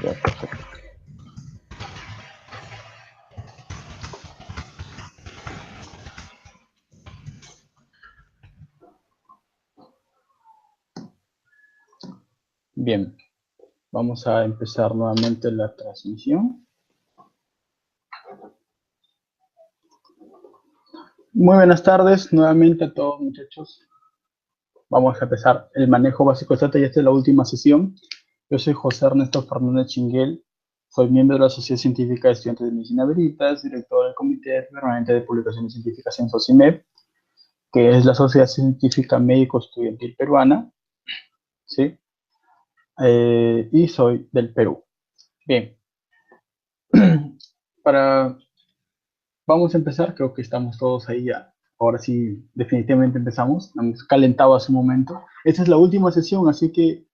Ya, perfecto. Bien, vamos a empezar nuevamente la transmisión. Muy buenas tardes nuevamente a todos, muchachos. Vamos a empezar el manejo básico de estrategia. Esta es la última sesión. Yo soy José Ernesto Fernández Chinguel. Soy miembro de la Sociedad Científica de Estudiantes de Medicina Veritas, director del Comité Permanente de Publicaciones Científicas en SOCIMEP, que es la Sociedad Científica Médico Estudiantil Peruana, ¿sí? Y soy del Perú. Bien. Vamos a empezar, creo que estamos todos ahí ya. Ahora sí, definitivamente empezamos. Hemos calentado hace un momento. Esta es la última sesión, así que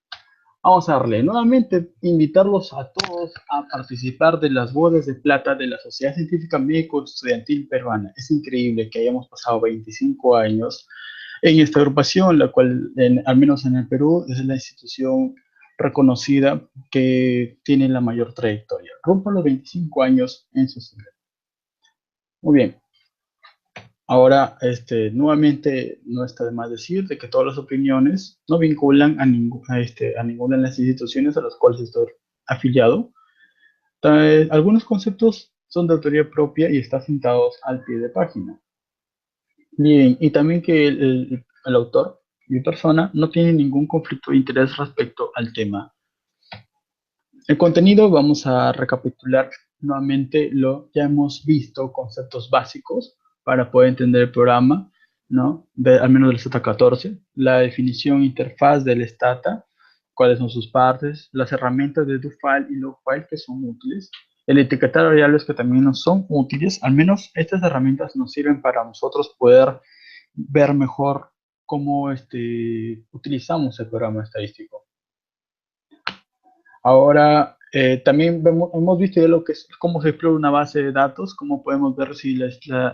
vamos a darle. Nuevamente, invitarlos a todos a participar de las bodas de plata de la Sociedad Científica Médico Estudiantil Peruana. Es increíble que hayamos pasado 25 años en esta agrupación, la cual, al menos en el Perú, es la institución reconocida que tiene la mayor trayectoria. Rompo los 25 años en su siglo. Muy bien. Ahora, nuevamente, no está de más decir de que todas las opiniones no vinculan a ninguna de las instituciones a las cuales estoy afiliado. Algunos conceptos son de autoría propia y están sentados al pie de página. Bien, y también que el autor, mi persona, no tiene ningún conflicto de interés respecto al tema. El contenido, vamos a recapitular nuevamente lo ya hemos visto, conceptos básicos para poder entender el programa, ¿no? Al menos del STATA-14, la definición interfaz del STATA, cuáles son sus partes, las herramientas de DoFile y LogFile que son útiles, el etiquetar variables que también nos son útiles, al menos estas herramientas nos sirven para nosotros poder ver mejor cómo utilizamos el programa estadístico. Ahora, también hemos visto ya lo que es cómo se explora una base de datos, cómo podemos ver si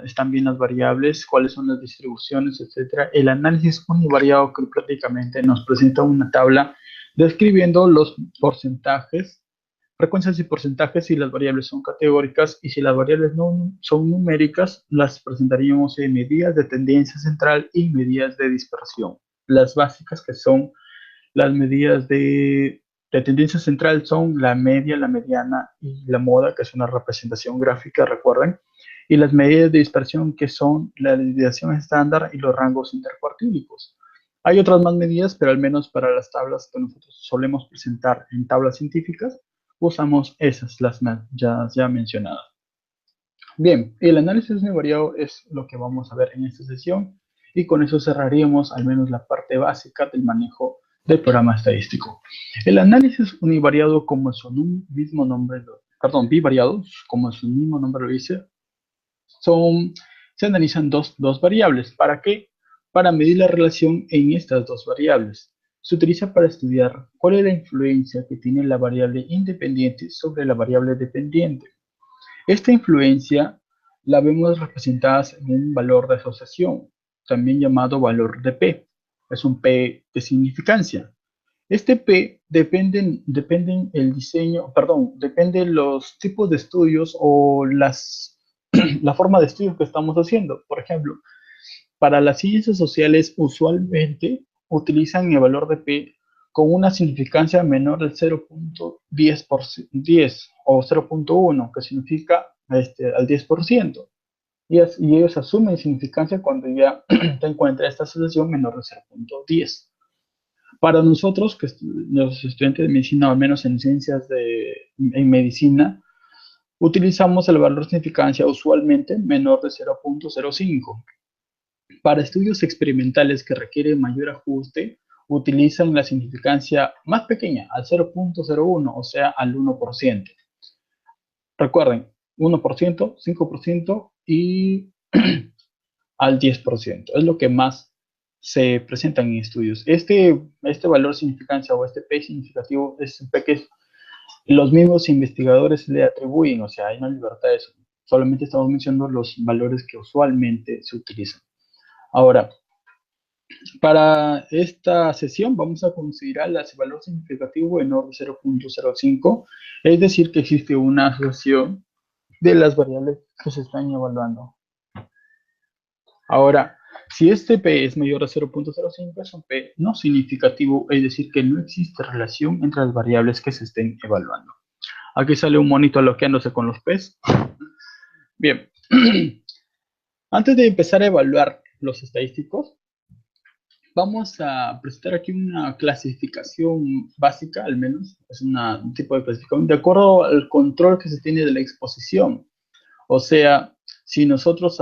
están bien las variables, cuáles son las distribuciones, etcétera. El análisis univariado que prácticamente nos presenta una tabla describiendo los porcentajes, frecuencias y porcentajes si las variables son categóricas y si las variables no son numéricas, las presentaríamos en medidas de tendencia central y medidas de dispersión. Las básicas que son las medidas de tendencia central son la media, la mediana y la moda, que es una representación gráfica, recuerden. Y las medidas de dispersión, que son la desviación estándar y los rangos intercuartílicos. Hay otras más medidas, pero al menos para las tablas que nosotros solemos presentar en tablas científicas, usamos esas, las ya mencionadas. Bien, el análisis univariado es lo que vamos a ver en esta sesión y con eso cerraríamos al menos la parte básica del manejo del programa estadístico. El análisis univariado, como su mismo nombre, bivariados, como su mismo nombre lo dice, se analizan dos variables. ¿Para qué? Para medir la relación en estas dos variables. Se utiliza para estudiar cuál es la influencia que tiene la variable independiente sobre la variable dependiente. Esta influencia la vemos representada en un valor de asociación, también llamado valor de P. Es un P de significancia. Este P depende los tipos de estudios o la forma de estudio que estamos haciendo. Por ejemplo, para las ciencias sociales usualmente utilizan el valor de P con una significancia menor del 0.10 o 0.1, que significa al 10%. Y ellos asumen significancia cuando ya se encuentra esta asociación menor de 0.10. Para nosotros, los estudiantes de medicina, al menos en en medicina, utilizamos el valor de significancia usualmente menor de 0.05. Para estudios experimentales que requieren mayor ajuste, utilizan la significancia más pequeña, al 0.01, o sea, al 1%. Recuerden, 1%, 5% y al 10%. Es lo que más se presenta en estudios. Este valor de significancia o este P significativo es un P que los mismos investigadores le atribuyen, o sea, hay una libertad de eso. Solamente estamos mencionando los valores que usualmente se utilizan. Ahora, Para esta sesión vamos a considerar el valor significativo en orden 0.05, es decir, que existe una asociación de las variables que se están evaluando. Ahora, si este P es mayor a 0.05, es un P no significativo, es decir, que no existe relación entre las variables que se estén evaluando. Aquí sale un monito aloqueándose con los P's. Bien, antes de empezar a evaluar los estadísticos, vamos a presentar aquí una clasificación básica, al menos, es un tipo de clasificación, de acuerdo al control que se tiene de la exposición. O sea, si nosotros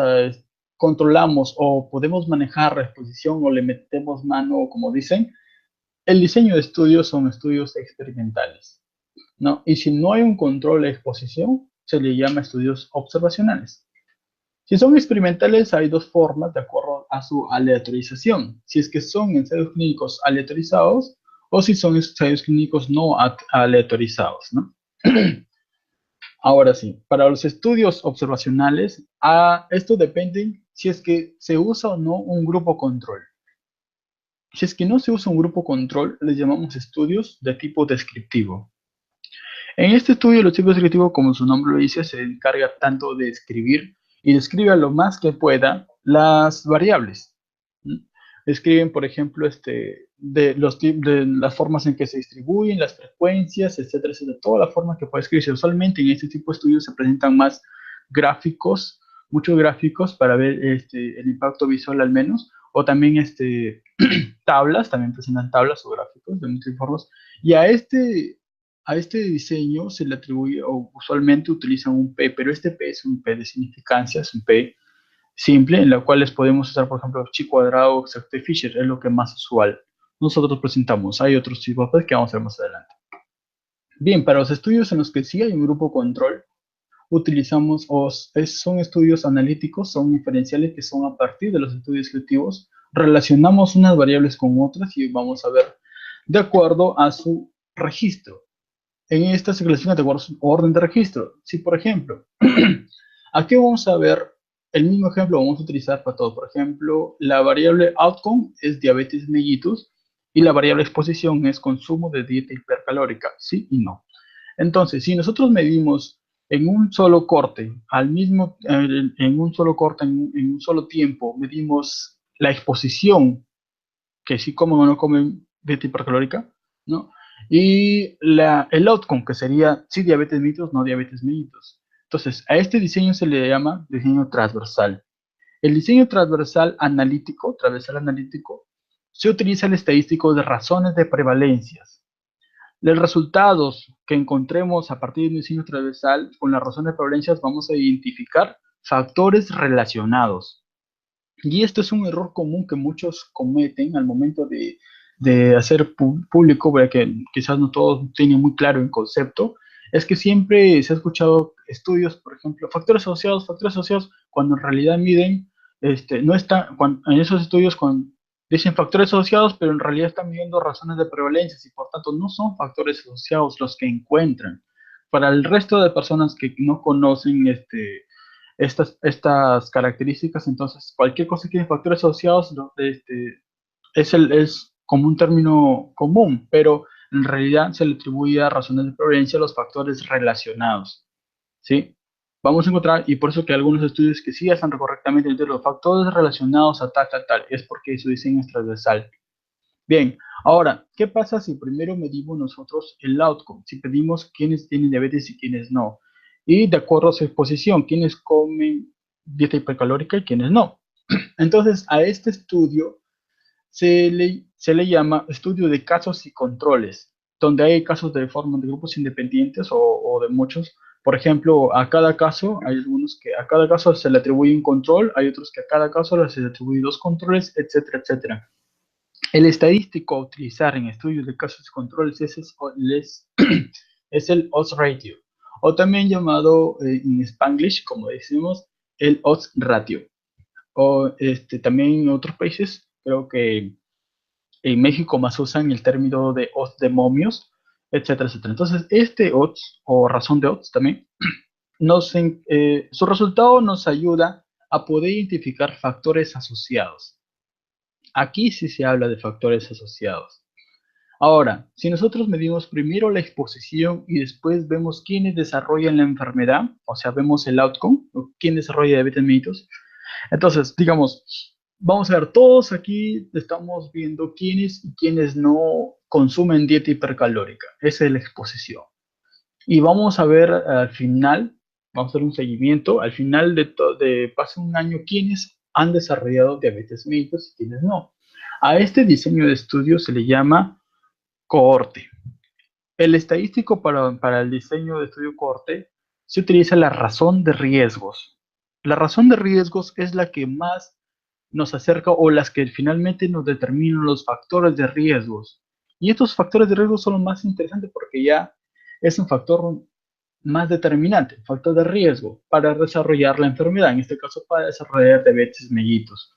controlamos o podemos manejar la exposición o le metemos mano, como dicen, el diseño de estudios son estudios experimentales, ¿no? Y si no hay un control de exposición, se le llama estudios observacionales. Si son experimentales, hay dos formas de acuerdo a su aleatorización. Si es que son ensayos clínicos aleatorizados o si son ensayos clínicos no aleatorizados, ¿no? Ahora sí, para los estudios observacionales, esto depende si es que se usa o no un grupo control. Si es que no se usa un grupo control, les llamamos estudios de tipo descriptivo. En este estudio, el tipo descriptivo, como su nombre lo dice, se encarga tanto de escribir y describe lo más que pueda las variables. Describen, por ejemplo, de las formas en que se distribuyen, las frecuencias, etcétera, etcétera, toda la forma que puede escribirse. Usualmente en este tipo de estudios se presentan más gráficos, muchos gráficos para ver el impacto visual al menos, o también tablas, también presentan tablas o gráficos de muchas formas. Y a este diseño se le atribuye, o usualmente utilizan un P, pero este P es un P de significancia, es un P simple, en la cual les podemos usar, por ejemplo, chi cuadrado, exacto y Fisher, es lo que más usual nosotros presentamos. Hay otros tipos que vamos a ver más adelante. Bien, para los estudios en los que sí hay un grupo control, utilizamos, son estudios analíticos, son inferenciales que son a partir de los estudios descriptivos, relacionamos unas variables con otras y vamos a ver de acuerdo a su registro. En esta se clasifica de acuerdo a su orden de registro. Si, por ejemplo, aquí vamos a ver el mismo ejemplo, vamos a utilizar para todo. Por ejemplo, la variable outcome es diabetes mellitus y la variable exposición es consumo de dieta hipercalórica, sí y no. Entonces, si nosotros medimos en un solo corte, en un solo corte, en un solo tiempo, medimos la exposición, que sí comen o no comen dieta hipercalórica, ¿no? Y el outcome, que sería sí diabetes mellitus, no diabetes mellitus. Entonces, a este diseño se le llama diseño transversal. El diseño transversal analítico, se utiliza el estadístico de razones de prevalencias. Los resultados que encontremos a partir de un diseño transversal con las razones de prevalencias vamos a identificar factores relacionados. Y esto es un error común que muchos cometen al momento de hacer público, porque quizás no todos tienen muy claro el concepto, es que siempre se ha escuchado estudios, por ejemplo, factores asociados, cuando en realidad miden, no está, en esos estudios dicen factores asociados, pero en realidad están midiendo razones de prevalencia y por tanto no son factores asociados los que encuentran. Para el resto de personas que no conocen estas características, entonces cualquier cosa que tiene factores asociados es como un término común, pero en realidad se le atribuye a razones de prevalencia a los factores relacionados, ¿sí? Vamos a encontrar, y por eso que algunos estudios que sí están correctamente entre los factores relacionados a tal, tal, tal, es porque su diseño es transversal. Bien, ahora, ¿qué pasa si primero medimos nosotros el outcome? Si pedimos quiénes tienen diabetes y quiénes no. Y de acuerdo a su exposición, quiénes comen dieta hipercalórica y quiénes no. Entonces, a este estudio se le llama estudio de casos y controles, donde hay casos de forma de grupos independientes o de muchos. Por ejemplo, a cada caso, hay algunos que a cada caso se le atribuye un control, hay otros que a cada caso se le atribuye dos controles, etcétera, etcétera. El estadístico a utilizar en estudios de casos y controles es el odds ratio, o también llamado en Spanglish, como decimos, el odds ratio. O también en otros países, creo que en México más usan el término de odds de momios, etcétera, etcétera. Entonces, este odds, o razón de odds también, su resultado nos ayuda a poder identificar factores asociados. Aquí sí se habla de factores asociados. Ahora, si nosotros medimos primero la exposición y después vemos quiénes desarrollan la enfermedad, o sea, vemos el outcome, o quién desarrolla diabetes mellitus, entonces, digamos, vamos a ver, todos aquí estamos viendo quiénes y quiénes no consumen dieta hipercalórica. Esa es la exposición. Y vamos a ver al final, vamos a hacer un seguimiento, al final de pasa un año, quiénes han desarrollado diabetes mellitus y quiénes no. A este diseño de estudio se le llama cohorte. El estadístico para el diseño de estudio cohorte se utiliza la razón de riesgos. La razón de riesgos es la que más nos acerca o las que finalmente nos determinan los factores de riesgos. Y estos factores de riesgo son los más interesantes porque ya es un factor más determinante, un factor de riesgo para desarrollar la enfermedad, en este caso para desarrollar diabetes mellitus.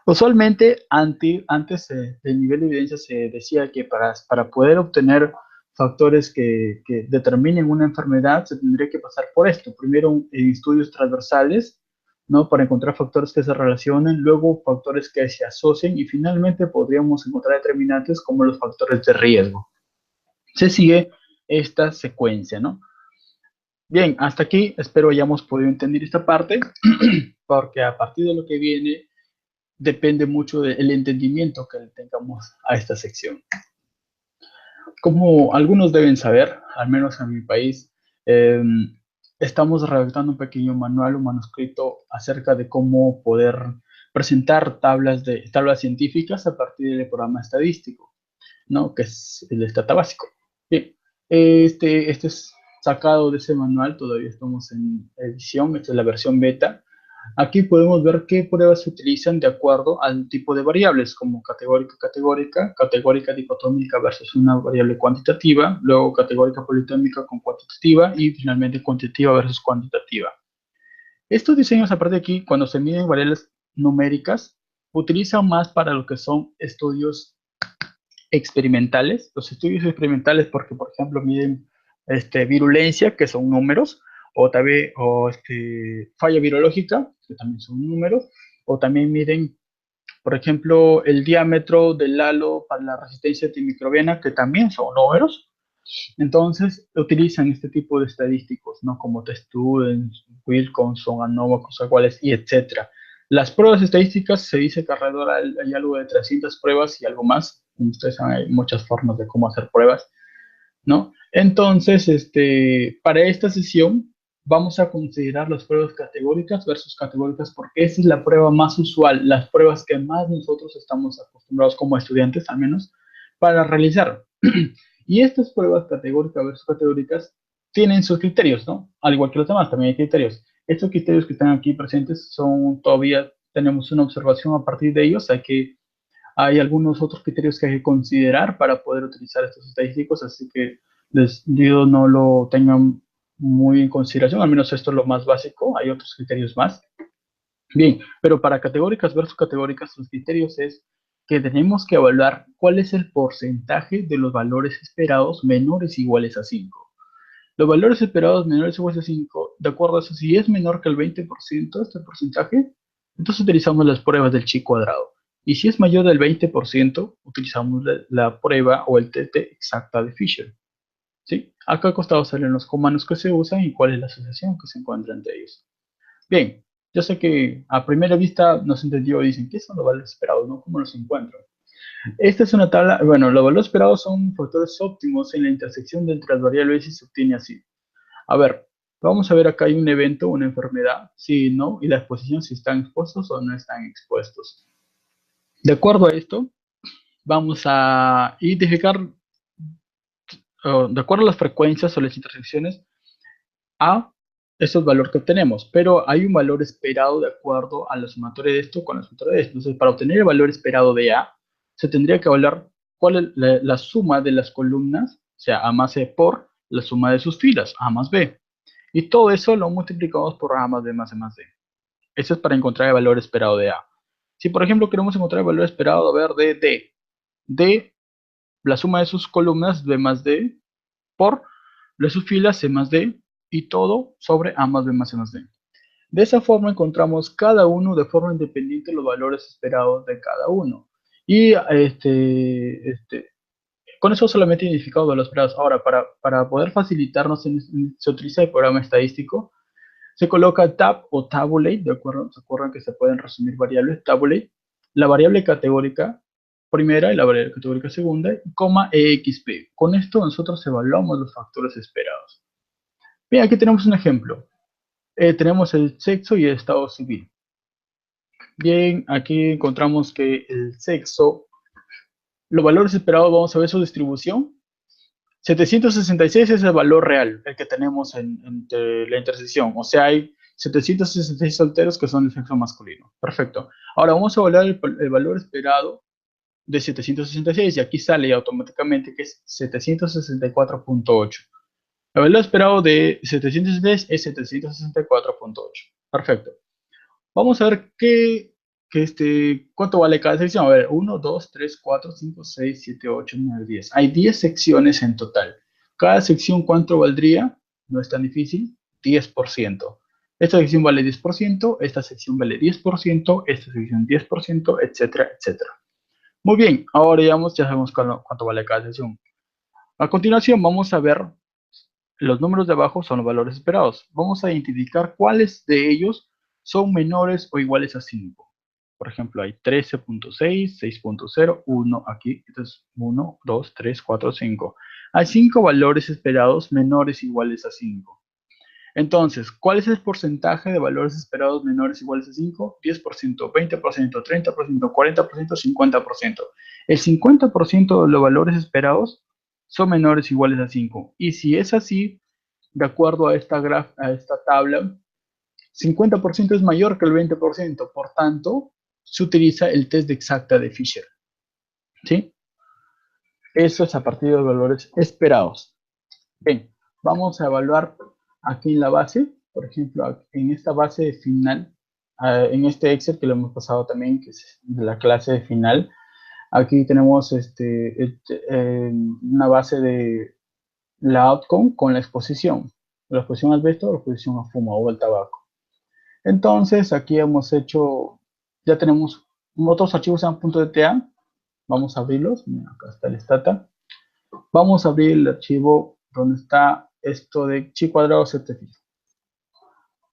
Usualmente, antes del nivel de evidencia se decía que para poder obtener factores que determinen una enfermedad, se tendría que pasar por esto. Primero, en estudios transversales, ¿no? Para encontrar factores que se relacionen, luego factores que se asocien y finalmente podríamos encontrar determinantes como los factores de riesgo. Se sigue esta secuencia, ¿no? Bien, hasta aquí espero hayamos podido entender esta parte, porque a partir de lo que viene depende mucho del entendimiento que le tengamos a esta sección. Como algunos deben saber, al menos en mi país, eh, estamos redactando un pequeño manual, un manuscrito acerca de cómo poder presentar tablas científicas a partir del programa estadístico, ¿no? Que es el Stata básico. Bien, este es sacado de ese manual, todavía estamos en edición, esta es la versión beta. Aquí podemos ver qué pruebas se utilizan de acuerdo al tipo de variables, como categórica dicotómica versus una variable cuantitativa, luego categórica politómica con cuantitativa y finalmente cuantitativa versus cuantitativa. Estos diseños, aparte de aquí, cuando se miden variables numéricas, utilizan más para lo que son estudios experimentales. Los estudios experimentales porque, por ejemplo, miden virulencia, que son números, o también falla virológica, que también son números, o también miden, por ejemplo, el diámetro del halo para la resistencia antimicrobiana, que también son números. Entonces, utilizan este tipo de estadísticos, ¿no? Como T-Students, Wilkinson, ANOVA, Cosagüales, y etcétera. Las pruebas estadísticas se dice que alrededor hay algo de 300 pruebas y algo más. Como ustedes saben, hay muchas formas de cómo hacer pruebas, ¿no? Entonces, para esta sesión vamos a considerar las pruebas categóricas versus categóricas porque esa es la prueba más usual, las pruebas que más nosotros estamos acostumbrados como estudiantes, al menos, para realizar. Y estas pruebas categóricas versus categóricas tienen sus criterios, ¿no? Al igual que los demás, también hay criterios. Estos criterios que están aquí presentes son todavía, tenemos una observación a partir de ellos, hay algunos otros criterios que hay que considerar para poder utilizar estos estadísticos, así que les digo no lo tengan muy en consideración, al menos esto es lo más básico, hay otros criterios más. Bien, pero para categóricas versus categóricas, los criterios es que tenemos que evaluar cuál es el porcentaje de los valores esperados menores o iguales a 5. Los valores esperados menores o iguales a 5, de acuerdo a eso, si es menor que el 20% este porcentaje, entonces utilizamos las pruebas del chi cuadrado. Y si es mayor del 20%, utilizamos la prueba o el TT exacta de Fisher. ¿Sí? Acá al costado salen los comandos que se usan y cuál es la asociación que se encuentra entre ellos. Bien, yo sé que a primera vista no se entendió y dicen, ¿qué son los valores esperados? ¿No? ¿Cómo los encuentro? Esta es una tabla, bueno, los valores esperados son factores óptimos en la intersección de entre las variables y se obtiene así. A ver, vamos a ver acá hay un evento, una enfermedad, sí, no, y la exposición si están expuestos o no están expuestos. De acuerdo a esto, vamos a identificar, de acuerdo a las frecuencias o las intersecciones, a esos valores que obtenemos, pero hay un valor esperado de acuerdo a la sumatoria de esto con la sumatoria de esto. Entonces, para obtener el valor esperado de A, se tendría que evaluar cuál es la suma de las columnas, o sea, A más E por la suma de sus filas, A más B. Y todo eso lo multiplicamos por A más B más E más D. Eso es para encontrar el valor esperado de A. Si, por ejemplo, queremos encontrar el valor esperado, a ver, de D, D, la suma de sus columnas, B más D, por de sus filas, C más D, y todo sobre A más B más C más D. De esa forma encontramos cada uno de forma independiente los valores esperados de cada uno. Y con eso solamente he identificado valores esperados. Ahora, para poder facilitarnos, se utiliza el programa estadístico. Se coloca tab o tabulate, ¿de acuerdo? ¿Se acuerdan que se pueden resumir variables? Tabulate, la variable categórica primera y la variable categórica segunda, coma exp. Con esto nosotros evaluamos los factores esperados. Bien, aquí tenemos un ejemplo. Tenemos el sexo y el estado civil. Bien, aquí encontramos que el sexo, los valores esperados, vamos a ver su distribución. 766 es el valor real, el que tenemos entre la intersección. O sea, hay 766 solteros que son de sexo masculino. Perfecto. Ahora vamos a evaluar el valor esperado de 766 y aquí sale automáticamente que es 764.8. El valor esperado de 766 es 764.8. Perfecto. Vamos a ver cuánto vale cada sección. A ver, 1, 2, 3, 4, 5, 6, 7, 8, 9, 10. Hay 10 secciones en total. Cada sección, ¿cuánto valdría? No es tan difícil. 10%. Esta sección vale 10%, esta sección vale 10%, esta sección 10%, etcétera, etcétera. Muy bien, ahora ya sabemos cuánto vale cada sección. A continuación, vamos a ver los números de abajo son los valores esperados. Vamos a identificar cuáles de ellos son menores o iguales a 5. Por ejemplo, hay 13.6, 6.0, 1 aquí. Entonces, 1, 2, 3, 4, 5. Hay 5 valores esperados menores o iguales a 5. Entonces, ¿cuál es el porcentaje de valores esperados menores o iguales a 5? 10%, 20%, 30%, 40%, 50%. El 50% de los valores esperados son menores o iguales a 5. Y si es así, de acuerdo a esta tabla, 50% es mayor que el 20%. Por tanto, se utiliza el test de exacta de Fisher. ¿Sí? Eso es a partir de los valores esperados. Bien, vamos a evaluar aquí en la base, por ejemplo, en esta base final, en este Excel que lo hemos pasado también, que es de la clase final, aquí tenemos una base de la outcome con la exposición al vesto, la exposición a fumo o al tabaco. Entonces, aquí hemos hecho, ya tenemos otros archivos en .dta, vamos a abrirlos, mira, acá está el stata. Vamos a abrir el archivo donde está esto de chi cuadrado certificado.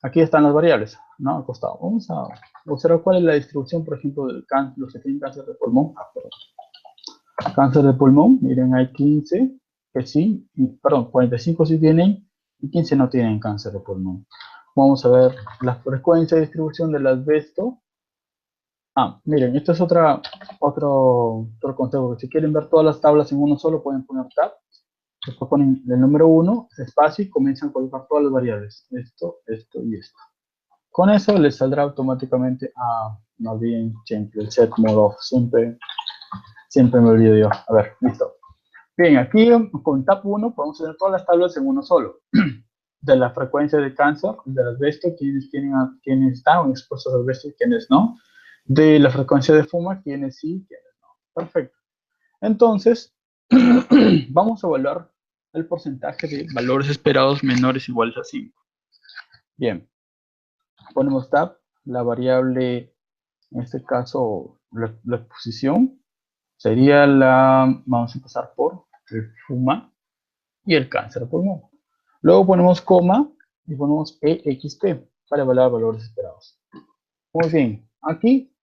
Aquí están las variables, ¿no? Al costado. Vamos a observar cuál es la distribución, por ejemplo, de los que tienen cáncer de pulmón. Cáncer de pulmón, miren, hay 15 que sí, perdón, 45 sí tienen y 15 no tienen cáncer de pulmón. Vamos a ver la frecuencia de distribución del asbesto. Miren, esto es otro consejo. Si quieren ver todas las tablas en uno solo, pueden poner tab. Después ponen el número 1, espacio, y comienzan a colocar todas las variables. Esto, esto y esto. Con eso les saldrá automáticamente no olviden siempre el set mode off. Siempre me olvido yo. A ver, listo. Bien, aquí con tab 1 podemos tener todas las tablas en uno solo. De la frecuencia de cáncer, del asbesto, quienes están expuestos al asbesto y quienes no. De la frecuencia de fuma, quienes sí, quienes no. Perfecto. Entonces, vamos a evaluar el porcentaje de valores esperados menores o iguales a 5. Bien, ponemos tab, la variable, en este caso, la exposición, sería vamos a empezar por el fuma y el cáncer de pulmón. Luego ponemos coma y ponemos exp para evaluar valores esperados. Muy bien, aquí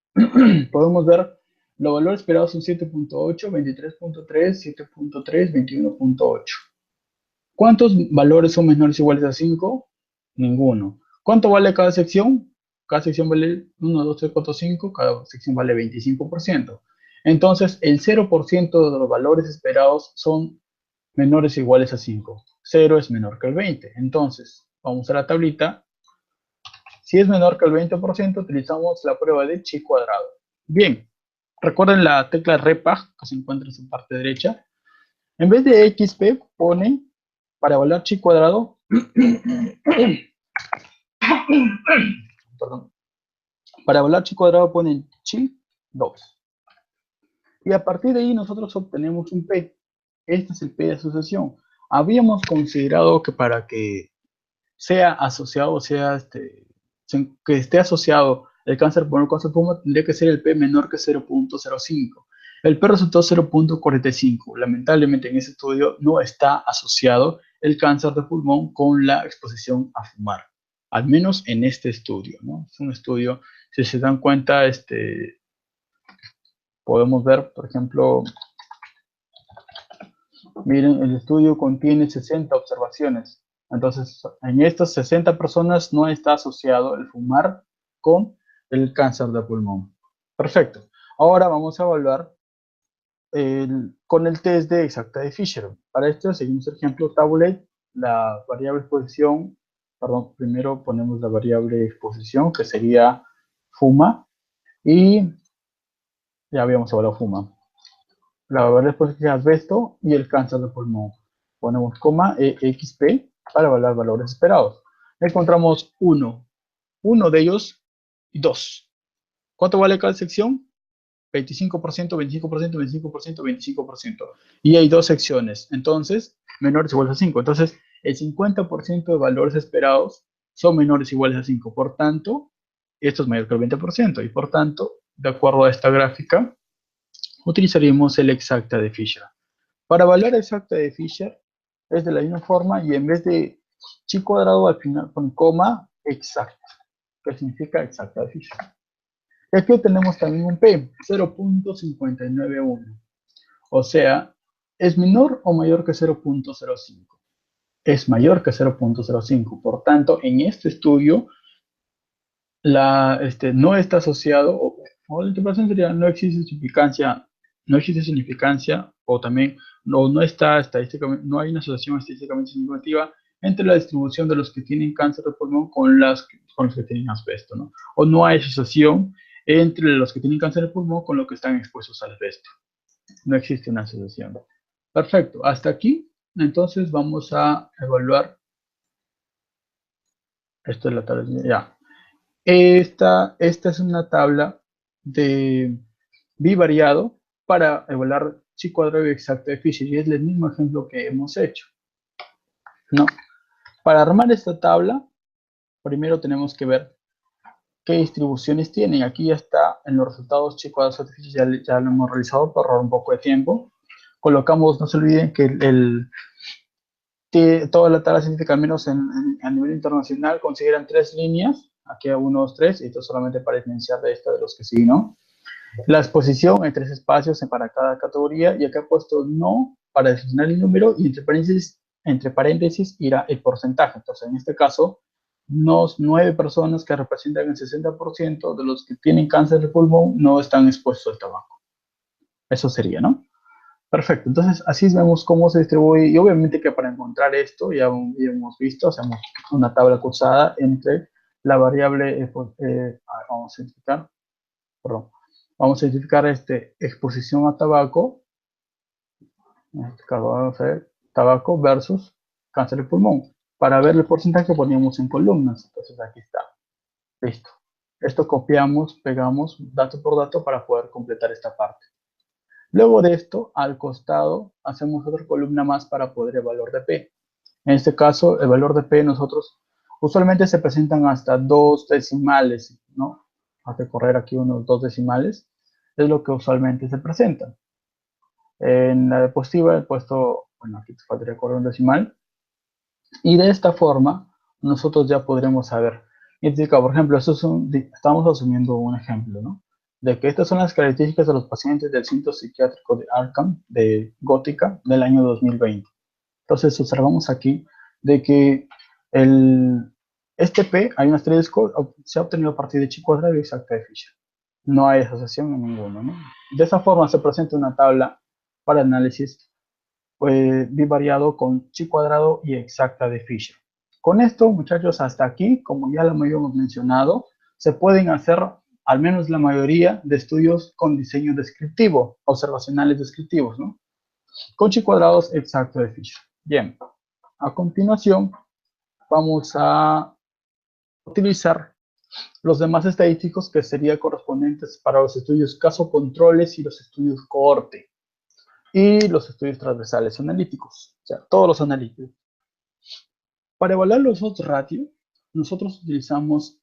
podemos ver los valores esperados son 7.8, 23.3, 7.3, 21.8. ¿Cuántos valores son menores o iguales a 5? Ninguno. ¿Cuánto vale cada sección? Cada sección vale 1, 2, 3, 4, 5. Cada sección vale 25%. Entonces, el 0% de los valores esperados son menores o iguales a 5. 0 es menor que el 20. Entonces, vamos a la tablita. Si es menor que el 20%, utilizamos la prueba de chi cuadrado. Bien, recuerden la tecla repag que se encuentra en su parte derecha. En vez de xp, ponen para evaluar chi cuadrado. Perdón. Para evaluar chi cuadrado ponen chi 2. Y a partir de ahí nosotros obtenemos un P. Este es el P de asociación. Habíamos considerado que para que sea asociado, que esté asociado el cáncer por el cáncer pulmonar, tendría que ser el P menor que 0.05. El peor resultado 0.45. Lamentablemente en ese estudio no está asociado el cáncer de pulmón con la exposición a fumar, al menos en este estudio, ¿no? Es un estudio, si se dan cuenta, podemos ver, por ejemplo, miren, el estudio contiene 60 observaciones. Entonces, en estas 60 personas no está asociado el fumar con el cáncer de pulmón. Perfecto. Ahora vamos a evaluar con el test de exacta de Fisher. Para esto seguimos el ejemplo tabulate, la variable exposición, perdón, primero ponemos la variable exposición que sería fuma y ya habíamos evaluado fuma. La variable exposición es asbesto y el cáncer de pulmón. Ponemos coma EXP para evaluar valores esperados. Encontramos uno de ellos y dos. ¿Cuánto vale cada sección? 25%, 25%, 25%, 25%. Y hay dos secciones. Entonces, menores iguales a 5. Entonces, el 50% de valores esperados son menores iguales a 5. Por tanto, esto es mayor que el 20%. Y por tanto, de acuerdo a esta gráfica, utilizaríamos el exacta de Fisher. Para evaluar exacta de Fisher, es de la misma forma y en vez de chi cuadrado al final con coma, exacta. ¿Qué significa exacta de Fisher? Y aquí tenemos también un P, 0.591. O sea, ¿es menor o mayor que 0.05? Es mayor que 0.05. Por tanto, en este estudio, no está asociado, o la interpretación sería no existe significancia, o también no está estadísticamente, no hay una asociación estadísticamente significativa entre la distribución de los que tienen cáncer de pulmón con los que tienen asbesto, ¿no? O no hay asociación entre los que tienen cáncer de pulmón con los que están expuestos al asbesto. No existe una asociación. Perfecto, hasta aquí. Entonces vamos a evaluar. Esto es la tabla. Ya. Esta es una tabla de bivariado para evaluar chi cuadrado y exacto de Fisher. Y es el mismo ejemplo que hemos hecho, ¿no? Para armar esta tabla, primero tenemos que ver qué distribuciones tienen. Aquí ya está en los resultados chi cuadrado de Fisher, ya lo hemos realizado por ahorrar un poco de tiempo. Colocamos, no se olviden que toda la tabla científica, al menos a nivel internacional, consideran 3 líneas. Aquí hay unos 3, y esto solamente para diferenciar de esta de los que sí, ¿no? La exposición en 3 espacios para cada categoría, y acá he puesto no para designar el número, y entre paréntesis irá el porcentaje. Entonces, en este caso, 9 personas que representan el 60% de los que tienen cáncer de pulmón no están expuestos al tabaco. Eso sería, ¿no? Perfecto, entonces así vemos cómo se distribuye, y obviamente que para encontrar esto, ya hemos visto, hacemos una tabla cruzada entre la variable, vamos a identificar, perdón, vamos a identificar exposición a tabaco, en este caso vamos a ver tabaco versus cáncer de pulmón. Para ver el porcentaje poníamos en columnas, entonces aquí está, listo. Esto copiamos, pegamos dato por dato para poder completar esta parte. Luego de esto, al costado, hacemos otra columna más para poder el valor de P. En este caso, el valor de P nosotros usualmente se presentan hasta 2 decimales, ¿no? Hace correr aquí unos 2 decimales, es lo que usualmente se presenta. En la diapositiva he puesto, bueno, aquí te faltaría correr un decimal, y de esta forma nosotros ya podremos saber. Por ejemplo, estamos asumiendo un ejemplo, ¿no? De que estas son las características de los pacientes del centro psiquiátrico de Arkham, de Gótica, del año 2020. Entonces observamos aquí de que este P, hay una estrella de score, se ha obtenido a partir de chi cuadrado y exacta de Fisher. No hay asociación en ninguno, ¿no? De esa forma se presenta una tabla para análisis bivariado con chi cuadrado y exacta de Fisher. Con esto, muchachos, hasta aquí, como ya lo habíamos mencionado, se pueden hacer al menos la mayoría de estudios con diseño descriptivo, observacionales descriptivos, ¿no? Con chi cuadrados exacto de Fisher. Bien, a continuación vamos a utilizar los demás estadísticos que serían correspondientes para los estudios caso controles y los estudios cohorte y los estudios transversales analíticos, o sea, todos los analíticos. Para evaluar los odds ratio, nosotros determinamos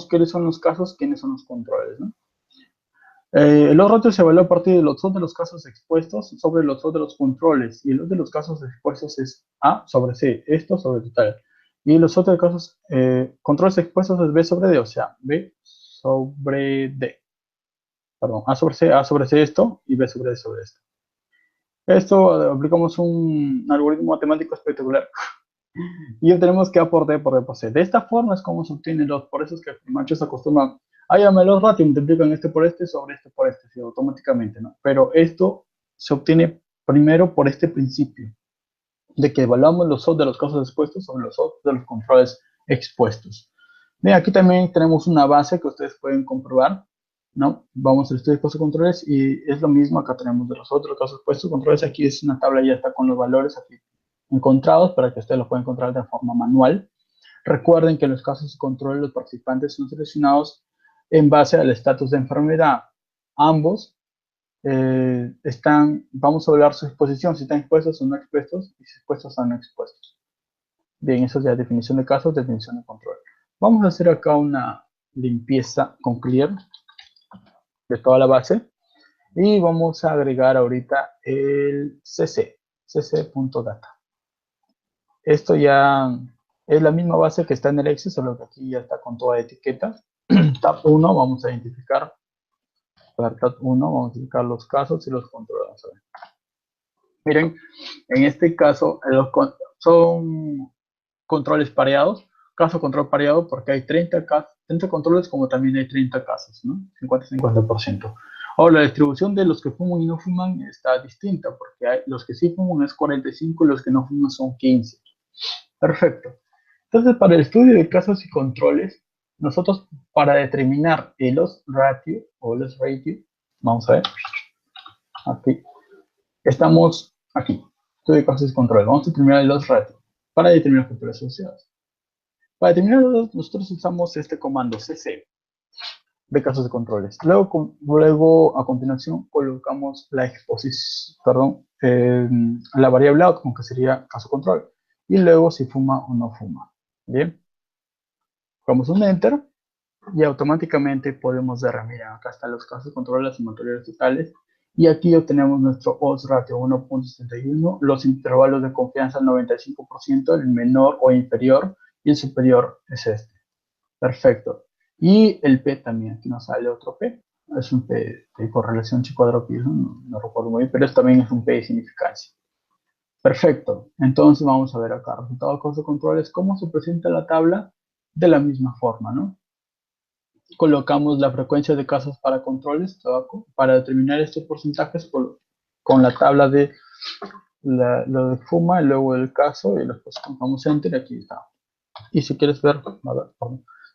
cuáles son los casos, quiénes son los controles, ¿no? Los ratios se evalúa a partir de los dos de los casos expuestos sobre los dos de los controles. Y los de los casos expuestos es A sobre C, esto sobre total. Y los otros casos, controles expuestos es B sobre D, o sea, B sobre D. Perdón, A sobre C esto y B sobre D sobre esto. Esto aplicamos un algoritmo matemático espectacular y obtenemos que A por D por D por C. De esta forma es como se obtienen los, por eso es que muchos se acostumbran, llámame los ratios, multiplican este por este, sí, automáticamente, ¿no? Pero esto se obtiene primero por este principio, de que evaluamos los odds de los casos expuestos sobre los odds de los controles expuestos. Bien, aquí también tenemos una base que ustedes pueden comprobar, ¿no? Vamos al estudio de casos controles y es lo mismo, acá tenemos de los otros casos expuestos, controles, aquí es una tabla, ya está con los valores aquí encontrados para que ustedes lo puedan encontrar de forma manual. Recuerden que en los casos de control los participantes son seleccionados en base al estatus de enfermedad. Ambos vamos a hablar su exposición, si están expuestos o no expuestos, y si expuestos o no expuestos. Bien, eso ya es definición de casos, definición de control. Vamos a hacer acá una limpieza con clear de toda la base y vamos a agregar ahorita el cc.data. Esto ya es la misma base que está en el Excel, solo que aquí ya está con toda etiqueta. Tab 1, vamos a identificar. Para tab 1, vamos a identificar los casos y los controles. Miren, en este caso son controles pareados. Caso control pareado porque hay 30 controles como también hay 30 casos, ¿no? 50-50%. Ahora, la distribución de los que fuman y no fuman está distinta porque los que sí fuman es 45 y los que no fuman son 15. Perfecto. Entonces, para el estudio de casos y controles, nosotros para determinar el loss ratio o loss ratio, vamos a ver, aquí, estamos aquí, estudio de casos y controles, vamos a determinar el loss ratio para determinar factores asociados. Para determinarlo, nosotros usamos este comando cc de casos de controles. Luego a continuación, colocamos la exposición, perdón, la variable outcome, que sería caso control. Y luego si fuma o no fuma. Bien. Colocamos un enter y automáticamente podemos ver, mira, acá están los casos de control, las sumatorias totales. Y aquí obtenemos nuestro odds ratio 1.61, los intervalos de confianza 95%, el menor o inferior, y el superior es este. Perfecto. Y el P también, aquí nos sale otro P. Es un P de correlación chi-cuadrado-pi, no recuerdo muy bien, pero esto también es un P de significancia. Perfecto. Entonces vamos a ver acá, resultado de casos de controles, cómo se presenta la tabla de la misma forma, ¿no? Colocamos la frecuencia de casos para controles, para determinar estos porcentajes con la tabla de lo de fuma, y luego el caso, y después colocamos enter, y aquí está. Y si quieres ver,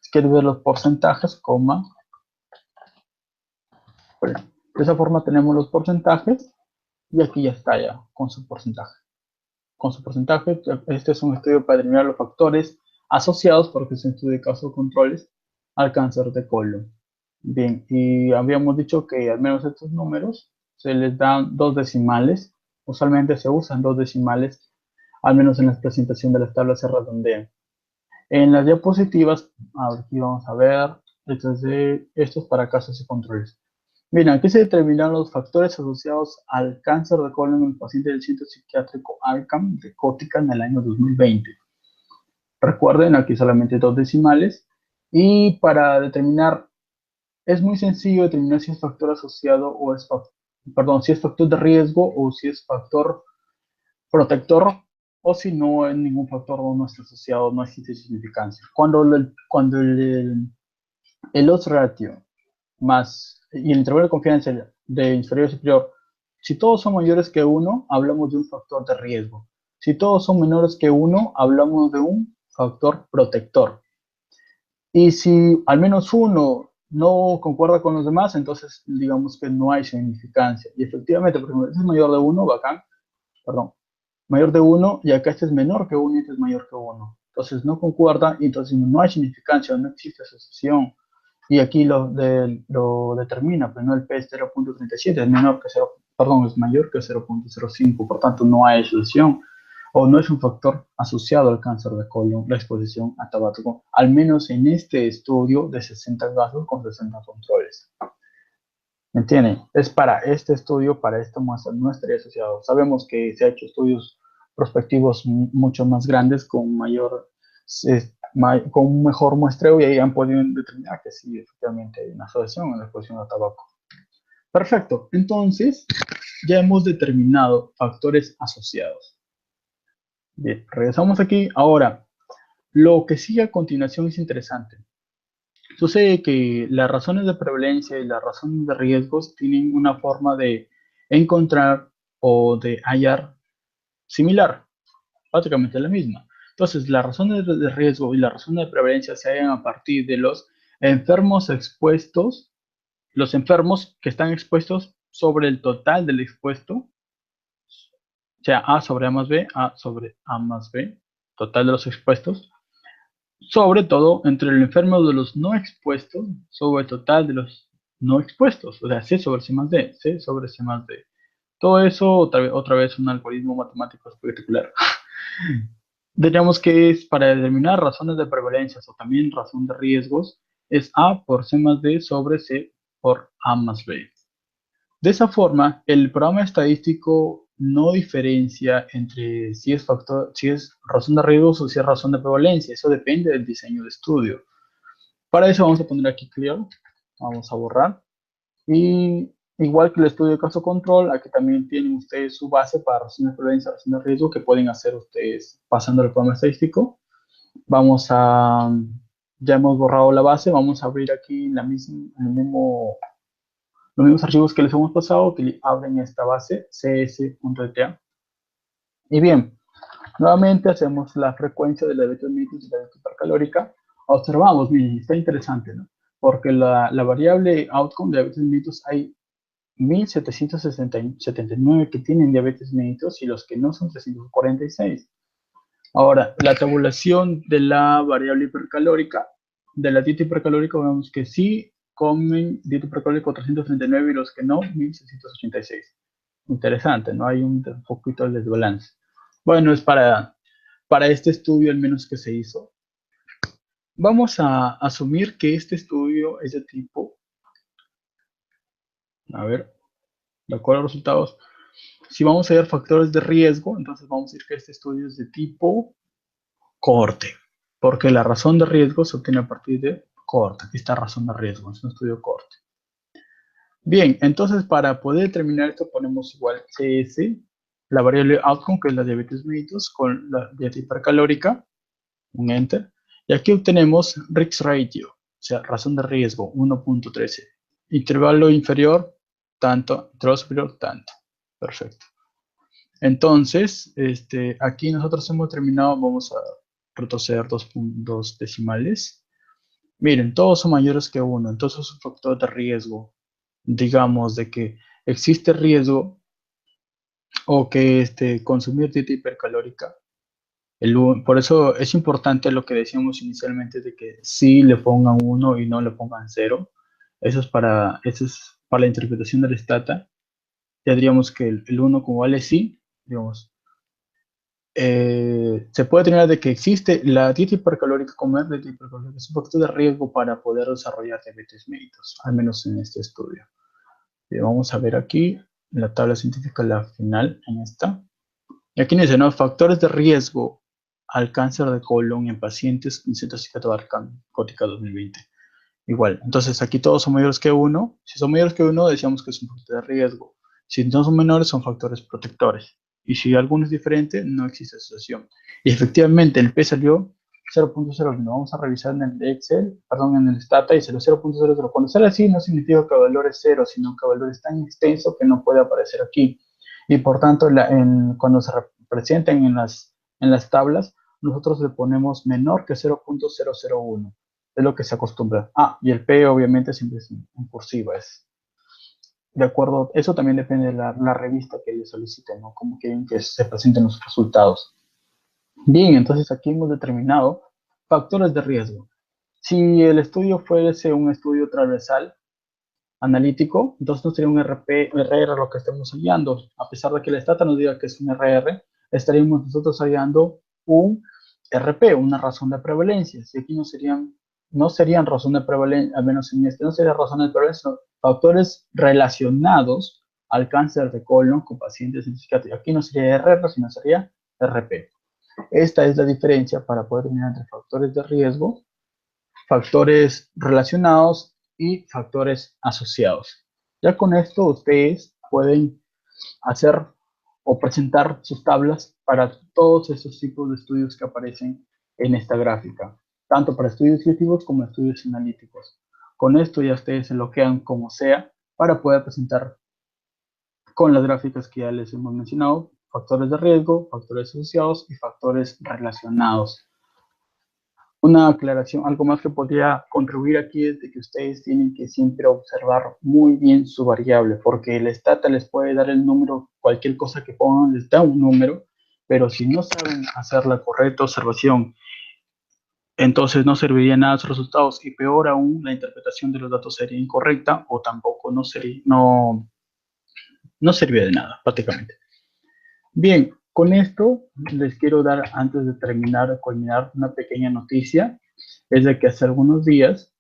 si quieres ver los porcentajes, coma. De esa forma tenemos los porcentajes y aquí ya está ya con su porcentaje. Con su porcentaje, este es un estudio para determinar los factores asociados, porque es un estudio de casos controles, al cáncer de colon. Bien, y habíamos dicho que al menos estos números se les dan 2 decimales. Usualmente se usan 2 decimales, al menos en la presentación de las tablas se redondean. En las diapositivas, aquí vamos a ver, esto es para casos y controles. Bien, aquí se determinan los factores asociados al cáncer de colon en el paciente del centro psiquiátrico Alcam de Cótica en el año 2020. Recuerden, aquí solamente 2 decimales. Y para determinar, es muy sencillo determinar si es factor asociado o es, si es factor de riesgo o si es factor protector, o si no es ningún factor o no está asociado, no existe significancia. Cuando el odds ratio más y el intervalo de confianza de inferior a superior, si todos son mayores que 1, hablamos de un factor de riesgo. Si todos son menores que 1, hablamos de un factor protector. Y si al menos uno no concuerda con los demás, entonces digamos que no hay significancia. Y efectivamente, por ejemplo, este es mayor de 1, bacán, perdón, mayor de 1 y acá este es menor que 1 y este es mayor que 1. Entonces no concuerda y entonces no hay significancia, no existe asociación. Y aquí lo determina, pero no el P es 0.37, es menor que 0, perdón, es mayor que 0.05, por tanto no hay asociación o no es un factor asociado al cáncer de colon, la exposición a tabaco, al menos en este estudio de 60 casos con 60 controles. ¿Me entienden? Es para este estudio, para esta muestra, no estaría asociado. Sabemos que se ha hecho estudios prospectivos mucho más grandes, con con un mejor muestreo, y ahí han podido determinar que sí, efectivamente hay una asociación en la exposición al tabaco. Perfecto. Entonces, ya hemos determinado factores asociados. Bien, regresamos aquí. Ahora, lo que sigue a continuación es interesante. Sucede que las razones de prevalencia y las razones de riesgos tienen una forma de encontrar o de hallar similar, prácticamente la misma. Entonces, las razones de riesgo y las razones de prevalencia se hallan a partir de los enfermos expuestos, los enfermos que están expuestos sobre el total del expuesto, o sea, A sobre A más B, A sobre A más B, total de los expuestos, sobre todo entre el enfermo de los no expuestos sobre el total de los no expuestos, o sea, C sobre C más D, C sobre C más D. Todo eso, otra vez un algoritmo matemático espectacular. Diríamos que es para determinar razones de prevalencias o también razón de riesgos, es A por C más D sobre C por A más B. De esa forma, el programa estadístico no diferencia entre si es razón de riesgos o si es razón de prevalencia. Eso depende del diseño de estudio. Para eso vamos a poner aquí clear, vamos a borrar. Y igual que el estudio de caso control, aquí también tienen ustedes su base para razones de prevalencia, razones de riesgo que pueden hacer ustedes pasando el programa estadístico. Vamos a, ya hemos borrado la base, vamos a abrir aquí los mismos archivos que les hemos pasado, que abren esta base cs.eta. Y bien, nuevamente hacemos la frecuencia de la diabetes mellitus y la diabetes hipercalórica. Observamos, miren, está interesante, ¿no? Porque la variable outcome de diabetes mellitus hay 1.779 que tienen diabetes mellitus y los que no son 346. Ahora, la tabulación de la variable hipercalórica, de la dieta hipercalórica, vemos que sí comen dieta hipercalórica 339 y los que no, 1.686. Interesante, ¿no? Hay un poquito de desbalance. Bueno, es para este estudio al menos que se hizo. Vamos a asumir que este estudio es de tipo, a ver, de acuerdo a los resultados, si vamos a ver factores de riesgo, entonces vamos a decir que este estudio es de tipo cohorte, porque la razón de riesgo se obtiene a partir de cohorte. Aquí está razón de riesgo, es un estudio cohorte. Bien, entonces para poder determinar esto ponemos igual CS, la variable outcome, que es la diabetes mellitus, con la dieta hipercalórica, un enter, y aquí obtenemos risk ratio, o sea, razón de riesgo 1.13, intervalo inferior tanto, intervalo superior tanto. Perfecto. Entonces, aquí nosotros hemos terminado, vamos a retroceder dos decimales. Miren, todos son mayores que 1, entonces es un factor de riesgo, digamos, de que existe riesgo o que consumir dieta hipercalórica. Por eso es importante lo que decíamos inicialmente de que sí le pongan 1 y no le pongan 0. Eso es para la interpretación del stata. Ya diríamos que el 1 como vale sí, digamos, se puede tener de que existe la dieta hipercalórica, comer dieta hipercalórica es un factor de riesgo para poder desarrollar diabetes mellitus, al menos en este estudio. Vamos a ver aquí la tabla científica, la final en esta. Y aquí dice, ¿no? Factores de riesgo al cáncer de colon en pacientes con citocitotoxicidad narcótica 2020. Igual, entonces aquí todos son mayores que 1. Si son mayores que 1, decíamos que es un factor de riesgo. Si no son menores, son factores protectores. Y si alguno es diferente, no existe asociación. Y efectivamente, el P salió 0.01. Vamos a revisar en el Excel, perdón, en el Stata, y salió 0.00. Cuando sale así, no significa que el valor es 0, sino que el valor es tan extenso que no puede aparecer aquí. Y por tanto, cuando se representan en las tablas, nosotros le ponemos menor que 0.001. Es lo que se acostumbra. Ah, y el P obviamente siempre es en cursiva. Es de acuerdo, eso también depende de la revista que le soliciten, ¿no? Cómo quieren que se presenten los resultados. Bien, entonces aquí hemos determinado factores de riesgo. Si el estudio fuese un estudio transversal analítico, entonces no sería un RR lo que estemos hallando. A pesar de que la Stata nos diga que es un RR, estaríamos nosotros hallando un RP, una razón de prevalencia. Y aquí no serían no serían razón de prevalencia, al menos en este, no serían razón de prevalencia, sino factores relacionados al cáncer de colon con pacientes en psiquiatría. Aquí no sería RR, sino sería RP. Esta es la diferencia para poder determinar entre factores de riesgo, factores relacionados y factores asociados. Ya con esto ustedes pueden hacer o presentar sus tablas para todos esos tipos de estudios que aparecen en esta gráfica, tanto para estudios descriptivos como estudios analíticos. Con esto ya ustedes se bloquean como sea para poder presentar con las gráficas que ya les hemos mencionado, factores de riesgo, factores asociados y factores relacionados. Una aclaración, algo más que podría contribuir aquí es de que ustedes tienen que siempre observar muy bien su variable, porque el Stata les puede dar el número, cualquier cosa que pongan les da un número, pero si no saben hacer la correcta observación, entonces no serviría nada sus resultados y peor aún, la interpretación de los datos sería incorrecta o tampoco no serviría de nada prácticamente. Bien, con esto les quiero dar, antes de terminar, culminar, una pequeña noticia. Es de que hace algunos días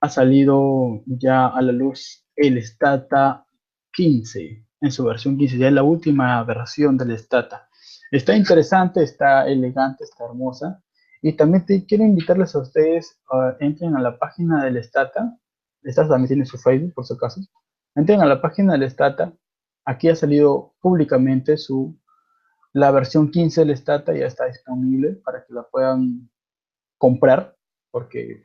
ha salido ya a la luz el Stata 15, en su versión 15, ya es la última versión del Stata. Está interesante, está elegante, está hermosa. Y también quiero invitarles a ustedes, entren a la página del Stata. Stata también tiene su Facebook, por si acaso. Entren a la página del Stata. Aquí ha salido públicamente la versión 15 del Stata, ya está disponible para que la puedan comprar, porque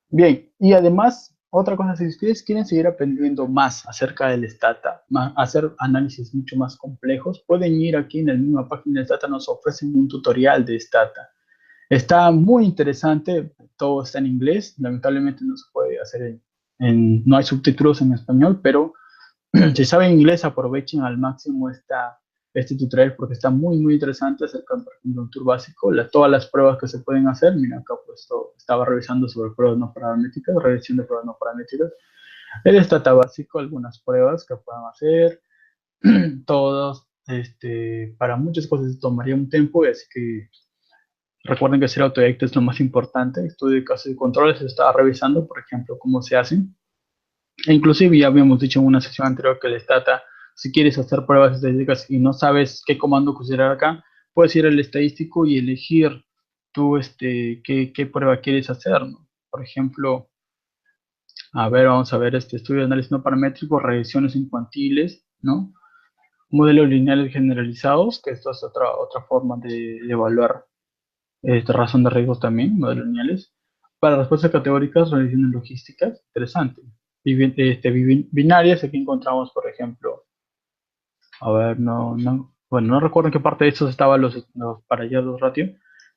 bien, y además, otra cosa, si ustedes quieren seguir aprendiendo más acerca del Stata, hacer análisis mucho más complejos, pueden ir aquí en la misma página de Stata, nos ofrecen un tutorial de Stata. Está muy interesante, todo está en inglés, lamentablemente no se puede hacer no hay subtítulos en español, pero si saben inglés, aprovechen al máximo este tutorial porque está muy interesante acerca de un tour básico, todas las pruebas que se pueden hacer. Mira, acá puesto, estaba revisando sobre pruebas no paramétricas, revisión de pruebas no paramétricas. El Stata básico, algunas pruebas que puedan hacer, todos, para muchas cosas tomaría un tiempo, así que recuerden que hacer autodidacta es lo más importante. Estudio de casos de control, se estaba revisando, por ejemplo, cómo se hacen. E inclusive ya habíamos dicho en una sesión anterior que el Stata, si quieres hacer pruebas estadísticas y no sabes qué comando considerar acá, puedes ir al estadístico y elegir tú qué prueba quieres hacer, ¿no? Por ejemplo, a ver, vamos a ver este estudio de análisis no paramétrico, regresiones infantiles, ¿no? Modelos lineales generalizados, que esto es otra forma de evaluar esta razón de riesgos también, modelos lineales. Para respuestas categóricas, revisiones logísticas, interesante. Binarias, aquí encontramos, por ejemplo, a ver, bueno, no recuerdo en qué parte de estos estaban los para allá los ratios,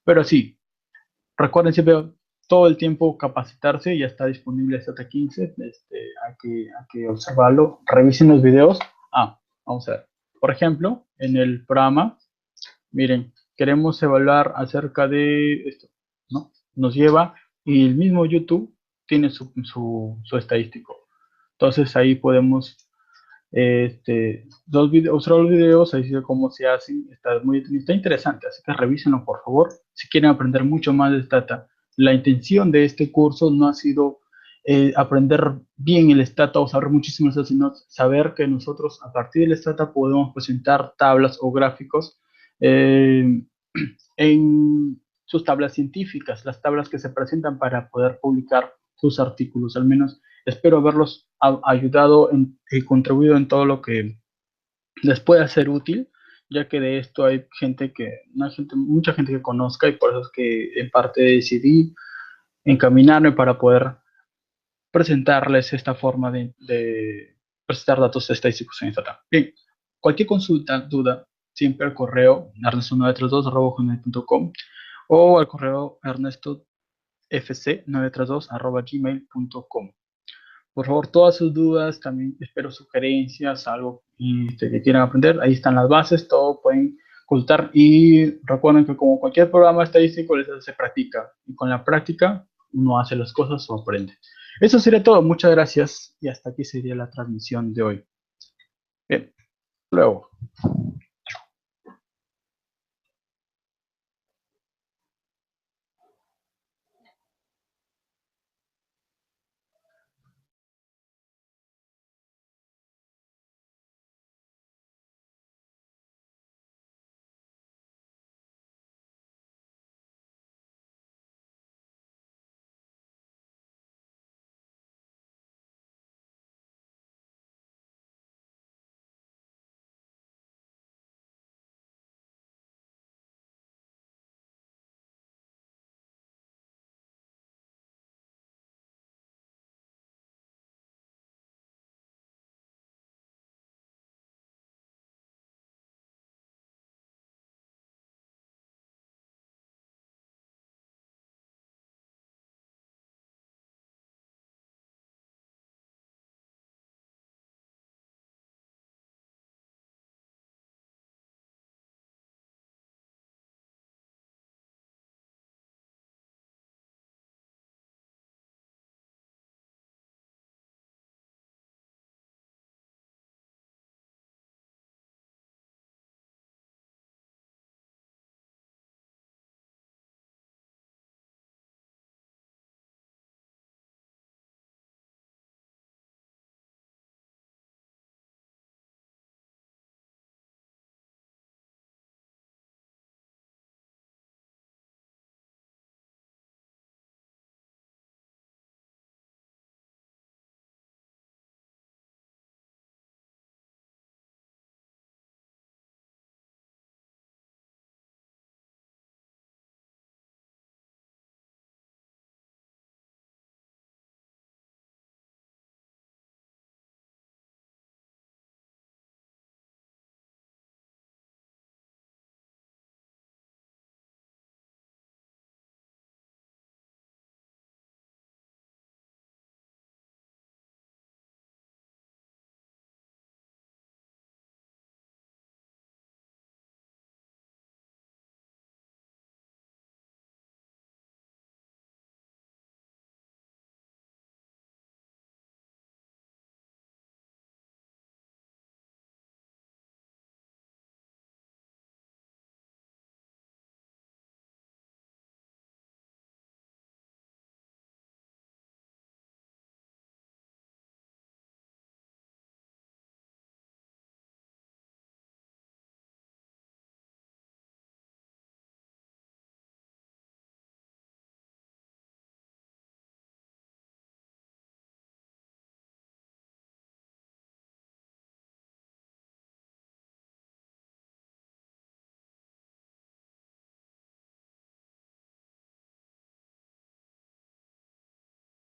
pero sí, recuerden siempre todo el tiempo capacitarse, ya está disponible hasta 15, hay que observarlo, revisen los videos. Vamos a ver, por ejemplo, en el programa, miren, queremos evaluar acerca de esto, ¿no? Nos lleva y el mismo YouTube tiene su estadístico. Entonces ahí podemos observar los videos, ahí dice cómo se hacen, está interesante, así que revísenlo por favor, si quieren aprender mucho más de Stata. La intención de este curso no ha sido aprender bien el Stata o saber muchísimo el Stata, sino saber que nosotros a partir del Stata podemos presentar tablas o gráficos eh, en sus tablas científicas, las tablas que se presentan para poder publicar sus artículos. Al menos espero haberlos ayudado y contribuido en todo lo que les pueda ser útil, ya que de esto hay mucha gente que conozca y por eso es que en parte decidí encaminarme para poder presentarles esta forma de presentar datos estadísticos en Stata. Bien, cualquier consulta, duda, siempre al correo ernesto932@gmail.com o al correo ernestofc932@gmail.com. Por favor, todas sus dudas, también espero sugerencias, algo que quieran aprender. Ahí están las bases, todo pueden consultar. Y recuerden que como cualquier programa estadístico, se practica. Y con la práctica, uno hace las cosas o aprende. Eso sería todo. Muchas gracias. Y hasta aquí sería la transmisión de hoy. Bien, luego.